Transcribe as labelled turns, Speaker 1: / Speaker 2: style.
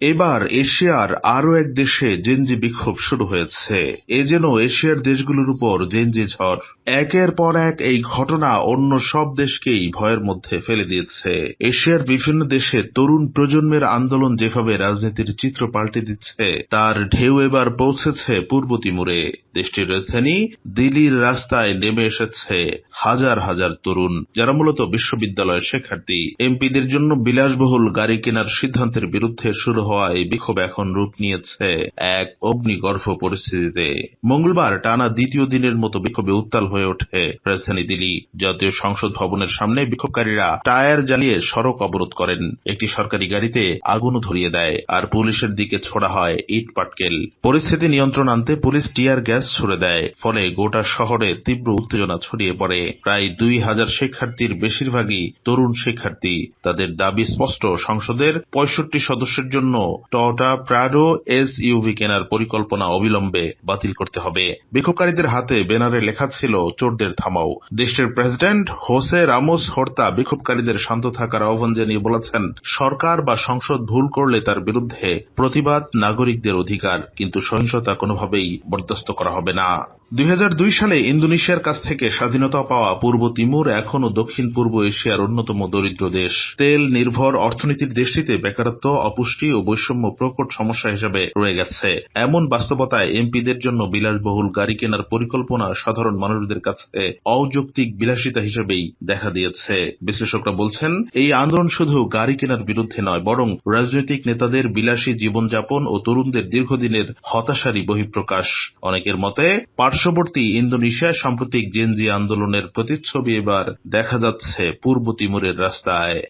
Speaker 1: এবার এশিয়ার আরও এক দেশে জেনজি বিক্ষোভ শুরু হয়েছে। এ যেন এশিয়ার দেশগুলোর উপর জেনজি ঝড়। একের পর এক এই ঘটনা অন্য সব দেশকেই ভয়ের মধ্যে ফেলে দিয়েছে। এশিয়ার বিভিন্ন দেশে তরুণ প্রজন্মের আন্দোলন যেভাবে রাজনীতির চিত্র পাল্টে দিচ্ছে, তার ঢেউ এবার পৌঁছেছে পূর্ব তিমুরে। দেশটির রাজধানী দিল্লির রাস্তায় নেমে এসেছে হাজার হাজার তরুণ, যারা মূলত বিশ্ববিদ্যালয়ের শিক্ষার্থী। এমপিদের জন্য বিলাসবহুল গাড়ি কেনার সিদ্ধান্তের বিরুদ্ধে শুরু হওয়া এই বিক্ষোভ এখন রূপ নিয়েছে এক অগ্নিগর্ভ পরিস্থিতিতে। মঙ্গলবার টানা দ্বিতীয় দিনের মতো বিক্ষোভে উত্তাল হয়ে ওঠে রাজধানী দিল্লি। জাতীয় সংসদ ভবনের সামনে বিক্ষোভকারীরা টায়ার জ্বালিয়ে সড়ক অবরোধ করেন, একটি সরকারি গাড়িতে আগুনও ধরিয়ে দেয়, আর পুলিশের দিকে ছোড়া হয় ইট পাটকেল। পরিস্থিতি নিয়ন্ত্রণ আনতে পুলিশ টিয়ার গ্যাস ছুড়ে দেয়, ফলে গোটা শহরে তীব্র উত্তেজনা ছড়িয়ে পড়ে। প্রায় 2000 শিক্ষার্থীর বেশিরভাগই তরুণ শিক্ষার্থী। তাদের দাবি স্পষ্ট, সংসদের 65 সদস্যের জন্য টয়োটা প্রাডো এসইউভি কেনার পরিকল্পনা অবিলম্বে বাতিল করতে হবে। বিক্ষোভকারীদের হাতে ব্যানারে লেখা ছিল, চোরদের থামাও। দেশটির প্রেসিডেন্ট হোসে রামোস হর্তা বিক্ষোভকারীদের শান্ত থাকার আহ্বান জানিয়ে বলেছেন, সরকার বা সংসদ ভুল করলে তার বিরুদ্ধে প্রতিবাদ নাগরিকদের অধিকার, কিন্তু সহিংসতা কোনোভাবেই বরদাস্ত করা হবে না। 2002 সালে ইন্দোনেশিয়ার কাছ থেকে স্বাধীনতা পাওয়া পূর্ব তিমুর এখনও দক্ষিণ পূর্ব এশিয়ার অন্যতম দরিদ্র দেশ। তেল নির্ভর অর্থনীতির দেশটিতে বেকারত্ব, অপুষ্টি ও বৈষম্য প্রকট সমস্যা হিসেবে রয়ে গেছে। এমন বাস্তবতায় এমপিদের জন্য বিলাসবহুল গাড়ি কেনার পরিকল্পনা সাধারণ মানুষদের কাছে অযৌক্তিক বিলাসিতা হিসেবেই দেখা দিয়েছে। বিশ্লেষকরা বলছেন, এই আন্দোলন শুধু গাড়ি কেনার বিরুদ্ধে নয়, বরং রাজনৈতিক নেতাদের বিলাসী জীবনযাপন ও তরুণদের দীর্ঘদিনের হতাশারই বহিঃপ্রকাশ। অনেকের মতে পার্শ্ববর্তী ইন্দোনেশিয়ায় সাম্প্রতিক জেনজি আন্দোলনের প্রতিচ্ছবি এবার দেখা যাচ্ছে পূর্ব তিমুরের রাস্তায়।